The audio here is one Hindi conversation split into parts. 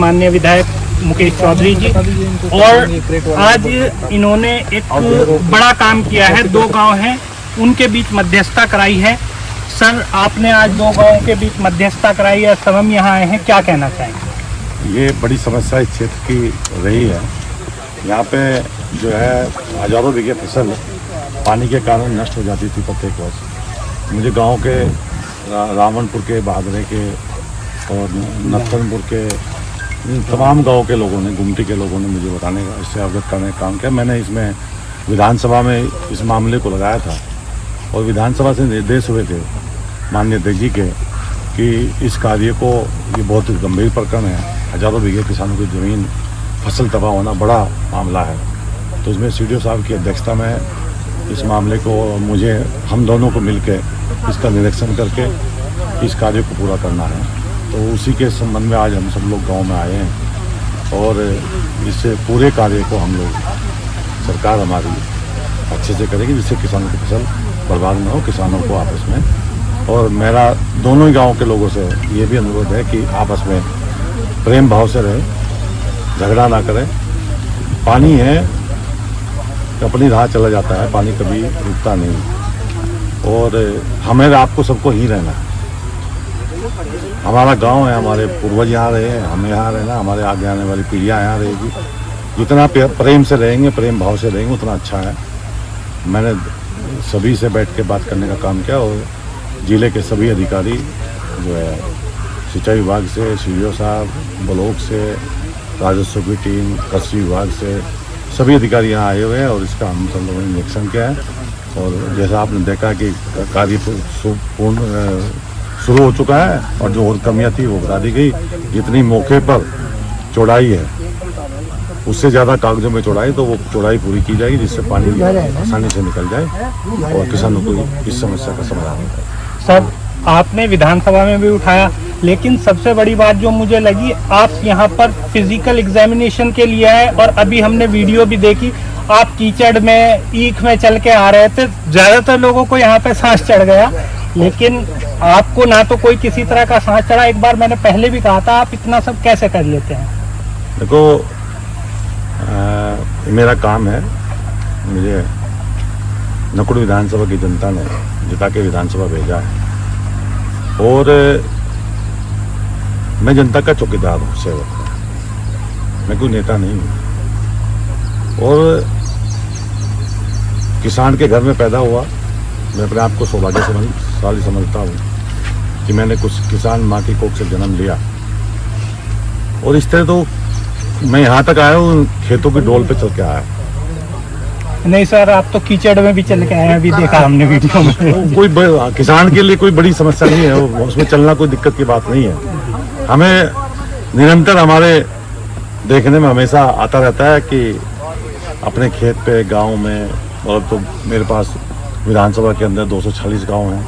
माननीय विधायक मुकेश चौधरी जी, और आज इन्होंने एक बड़ा काम किया है। 2 गांव हैं, उनके बीच मध्यस्थता कराई है। सर, आपने आज 2 गांवों के बीच मध्यस्थता कराई है, सब हम यहाँ आए हैं, क्या कहना चाहेंगे? ये बड़ी समस्या इस क्षेत्र की रही है। यहाँ पे जो है हजारों बीघे फसल पानी के कारण नष्ट हो जाती थी प्रत्येक वर्ष। मुझे गांव के रावणपुर के, बहादुरे के और नत्थनपुर के तमाम गांव के लोगों ने, गुमटी के लोगों ने मुझे बताने का, इससे अवगत करने का काम किया। मैंने इसमें विधानसभा में इस मामले को लगाया था और विधानसभा से निर्देश हुए थे माननीय अध्यक्ष जी के कि इस कार्य को, ये बहुत गंभीर प्रकरण है, हजारों बीघे किसानों की ज़मीन फसल तबाह होना बड़ा मामला है। तो इसमें सीडीओ साहब की अध्यक्षता में इस मामले को मुझे, हम दोनों को मिलकर इसका निरीक्षण करके इस कार्य को पूरा करना है। तो उसी के संबंध में आज हम सब लोग गांव में आए हैं और इससे पूरे कार्य को हम लोग, सरकार हमारी अच्छे से करेगी जिससे किसानों की फसल बर्बाद न हो, किसानों को आपस में। और मेरा दोनों ही गाँव के लोगों से ये भी अनुरोध है कि आपस में प्रेम भाव से रहे, झगड़ा ना करें। पानी है, अपनी राह चला जाता है, पानी कभी रुकता नहीं और हमें आपको सबको ही रहना है। हमारा गांव है, हमारे पूर्वज यहाँ रहे हैं, हमें यहाँ रहना, हमारे आगे आने वाली पीढ़ियाँ यहाँ रहेगी। जितना प्रेम से रहेंगे, प्रेम भाव से रहेंगे, उतना अच्छा है। मैंने सभी से बैठ के बात करने का काम किया और जिले के सभी अधिकारी जो है, सिंचाई विभाग से सीडीओ साहब, ब्लॉक से, राजस्व की टीम, कृषि विभाग से, सभी अधिकारी यहाँ आए हुए हैं और इसका हम सब लोगों ने निरीक्षण किया है। और जैसा आपने देखा कि कार्य पूर्ण शुरू हो चुका है और जो और कमियाँ थी वो बता दी गई। जितनी मौके पर चौड़ाई है उससे ज़्यादा कागजों में चौड़ाई, तो वो चौड़ाई पूरी की जाएगी जिससे पानी आसानी से निकल जाए और किसानों को इस समस्या का समाधान हो। सर, आपने विधानसभा में भी उठाया, लेकिन सबसे बड़ी बात जो मुझे लगी, आप यहाँ पर फिजिकल एग्जामिनेशन के लिए आए और अभी हमने वीडियो भी देखी, आप कीचड़ में, ईख में चल के आ रहे थे। ज़्यादातर लोगों को यहाँ पे सांस चढ़ गया, लेकिन आपको ना तो कोई किसी तरह का सांस चढ़ा। एक बार मैंने पहले भी कहा था, आप इतना सब कैसे कर लेते हैं? देखो, मेरा काम है, मुझे नकुड़ विधानसभा की जनता ने जिता के विधानसभा भेजा है और मैं जनता का चौकीदार हूँ, सेवक हूँ, मैं कोई नेता नहीं हूँ। और किसान के घर में पैदा हुआ, मैं अपने आप को सौभाग्यशाली समझता हूँ कि मैंने कुछ किसान माँ की कोख से जन्म लिया। और इस तरह तो मैं यहाँ तक आया हूँ, खेतों की डोल पे चल के आया। नहीं सर, आप तो कीचड़ में भी चल के आए हैं, अभी देखा हमने वीडियो में। कोई किसान के लिए कोई बड़ी समस्या नहीं है, उसमें चलना कोई दिक्कत की बात नहीं है। हमें निरंतर हमारे देखने में हमेशा आता रहता है कि अपने खेत पे, गांव में, और तो मेरे पास विधानसभा के अंदर 240 गांव हैं,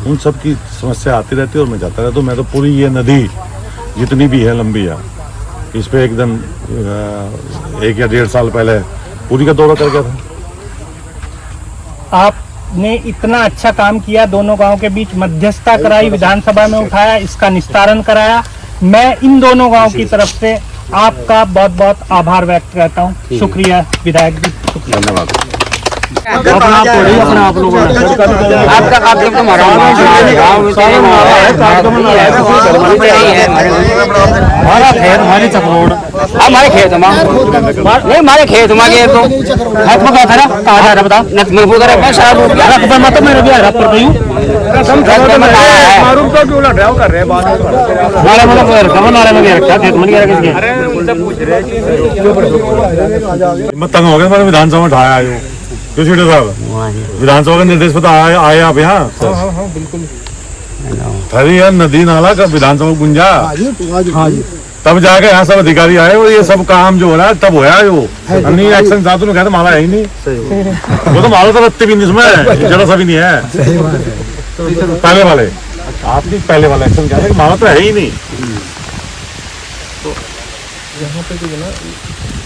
उन सब की समस्या आती रहती है और मैं जाता रहता हूँ। मैं तो पूरी ये नदी जितनी भी है, लंबी है, इस पे एकदम 1 या 1.5 साल पहले पूरी का दौरा कर गया था। आपने इतना अच्छा काम किया, दोनों गांव के बीच मध्यस्थता कराई, विधानसभा में उठाया, इसका निस्तारण कराया। मैं इन दोनों गांव की तरफ से आपका बहुत बहुत आभार व्यक्त करता हूं। शुक्रिया विधायक जी, धन्यवाद। आप लोगों ने आपका कार्यक्रम तो हमारा हमारे चक्रोड़, हमारे खेत नहीं, हमारे खेत में गए तो खेत में था ना, कहा जा रहा बता नतमपुर का सारा रकबा में तो मेरे भी हरा पर गई कसम मारूं तो क्यों लड़ रहा कर रहे बात नाले में रखा, नाले में भी रखा, खेत में नहीं रखा। अरे उनसे पूछ रहे मैं तंग हो गया, मैंने विधानसभा में उठाया आयो क्यों सीडीओ साहब, विधानसभा का निर्देश पता आए आप यहाँ? हाँ बिल्कुल। थरी यार नदी नाला का विधानसभा गुंजा, तब जाके यहाँ सब अधिकारी आए और ये सब काम जो हो रहा है तब होया। जो नहीं एक्शन था तो कहते माला है ही नहीं, वो तो माला तो रत्ती भी नहीं, इसमें जरा सा भी नहीं है। पहले वाले आपकी पहले वाला एक्शन क्या है, माला तो है ही नहीं। तो यहाँ पे जो है ना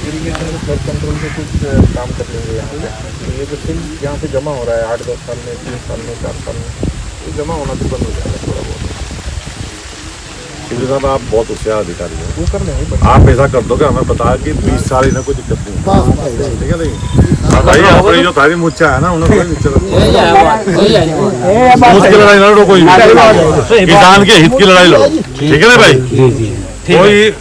इरिगेशन में फ्लड कंट्रोल से कुछ काम कर लेंगे यहाँ पे। तो ये जो सिल यहाँ पे जमा हो रहा है 8-10 साल में, 3 साल में, 4 साल में, ये जमा होना तो बंद हो जाएगा थोड़ा बहुत। सीडीओ साहब आप बहुत होशियार अधिकारी हैं, वो कर लेंगे। आप ऐसा कर दो कि हमें बता कि 20 साल इन्हें कोई दिक्कत नहीं है, ठीक है नहीं। हाँ भाई अपनी जो थारी मुच्छा है ना उन्हें कोई नीचे उसकी लड़ाई ना लड़ो, कोई किसान के हित की लड़ाई लड़ो, ठीक है ना भाई। कोई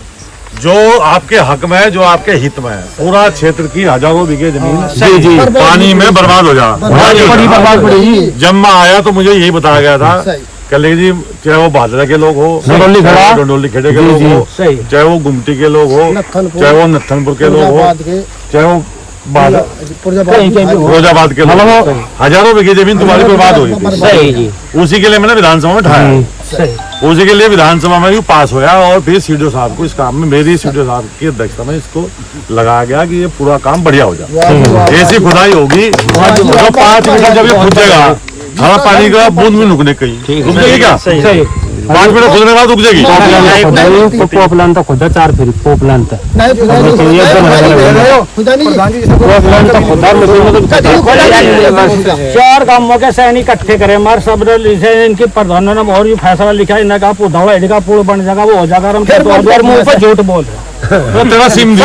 जो आपके हक में है, जो आपके हित में है, पूरा क्षेत्र की हजारों बीघे जमीन पानी में बर्बाद हो जा। जब मैं आया तो मुझे यही बताया गया था कल जी, चाहे वो भादरा के लोग हो, डंडोली खेड़े के लोग हो, चाहे वो गुमटी के लोग हो, चाहे वो नत्थनपुर के लोग हो, चाहे वो फिरोजाबाद के लोग, हजारों बीघे जमीन तुम्हारी बर्बाद हुई थी। उसी के लिए मैंने विधानसभा में ठाया, उसी के लिए विधानसभा में भी पास होया और फिर सीडीओ साहब को इस काम में, मेरी सीडीओ साहब की अध्यक्षता में इसको लगाया गया कि ये पूरा काम बढ़िया हो जाए। ऐसी खुदाई होगी तो 5 मीटर जब ये खुदेगा हरा पानी का बूंद भी रुकने कहीं रुकेगी क्या? 5 मिनट खुदने के बाद रुक जाएगी। पोपलान तो खुदा 4 फिर पोपलान तो चार गांवों के सैनिक इकट्ठे करे मार सब इनके प्रधानों ने और भी फैसला लिखा है, इनका पुदावा इनका पुल बन जाएगा, वो हो जाएगा। हम तो मुंह पे झूठ बोल रहे तेरा सिम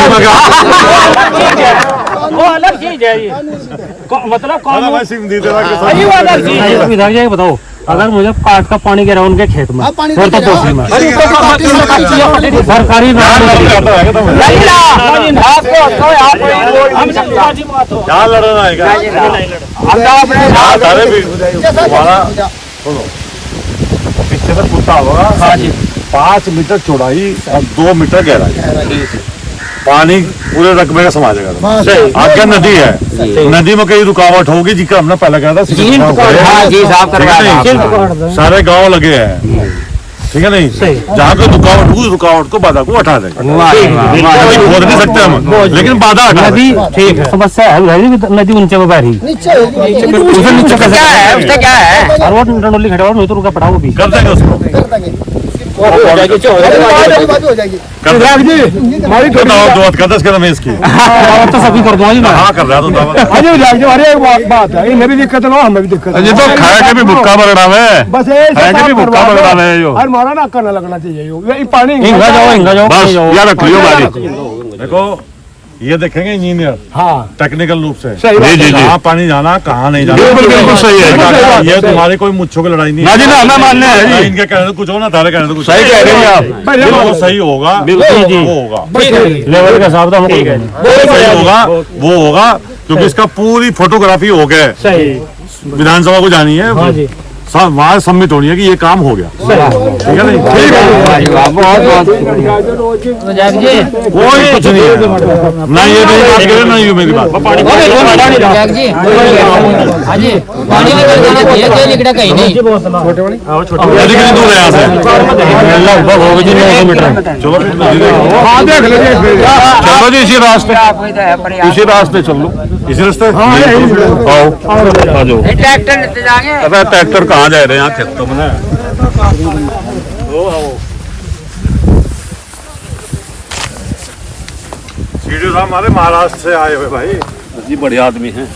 वो अलग चीज है ये, मतलब कौन सिम दी तेरा अलग चीज है। विधायक जी बताओ, अगर मुझे काट का पानी गिरा उनके खेत में और तो कोसी में सरकारी क्या लड़ना है? सुनो पीछे से कुत्ता होगा 5 मीटर चौड़ाई और 2 मीटर गहराई, पानी पूरे रकबे का समा जाएगा। आगे नदी है, नदी में कहीं रुकावट होगी जिसका हमने पहले कहा था, सारे गांव लगे हैं, ठीक है नहीं, जहाँ पे रुकावट उस रुकावट को बाधा को हटा देंगे। खोद नहीं सकते हम, लेकिन बाधा हटा नदी ठीक है। समस्या है नदी ऊंचे में बह रही नीचे क्या है और वो डंडोली खड़ा हुआ तो रुका पड़ा वो भी कर देंगे उसको, तो सभी कर दूंगा। हाँ कर रहा तो बात है, इन्हें भी दिक्कत ना हमें भी दिक्कत ये तो खाया के भी भुक्का बरड़ा में, बस भी भुक्का बरड़ा में जो और मारा ना करना लगना चाहिए पानी हिंगा जाओ बस यार रख लियो गाड़ी। देखो ये देखेंगे इंजीनियर, हाँ टेक्निकल रूप से जी जी कहाँ पानी जाना कहाँ नहीं जाना, बिल्कुल सही है। ये तुम्हारी कोई मुच्छों की लड़ाई नहीं ना जी ना, हमें मानना है जी। इनके कहने कुछ हो ना, तारे कहने कुछ सही कह रहे हैं आप, वो सही होगा, वो होगा लेवल के हिसाब से सही होगा, वो होगा क्योंकि इसका पूरी फोटोग्राफी हो गया, विधानसभा को जानी है, वहाँ सबमिट होनी है कि ये काम हो गया, ठीक है नहीं? ठीक है, कोई कुछ नहीं है ना, ये मेरी बात करे ना ये मेरी बात। कितनी दूर है यहाँ से? चलो चलो जी, इसी रास्ते चल लो, इसी रास्ते आओ, ट्रैक्टर कहाँ जा रहे हैं? यहाँ खेतों में सीडीओ साहब हमारे महाराष्ट्र से आए हुए भाई जी, बढ़िया आदमी है।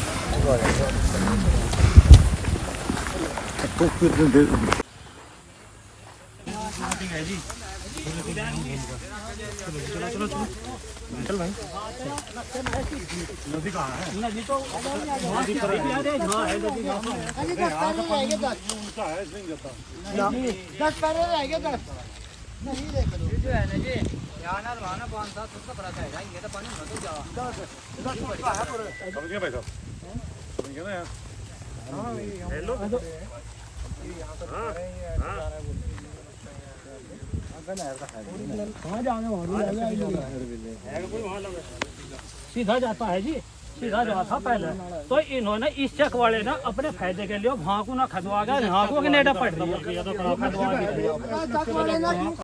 सीधा जाता है जी, सीधा जाता था पहले, तो इन्होंने इस चक वाले ना अपने फायदे के लिए भागू ना खदवा गया, भागू के नेटा पड़ रही है।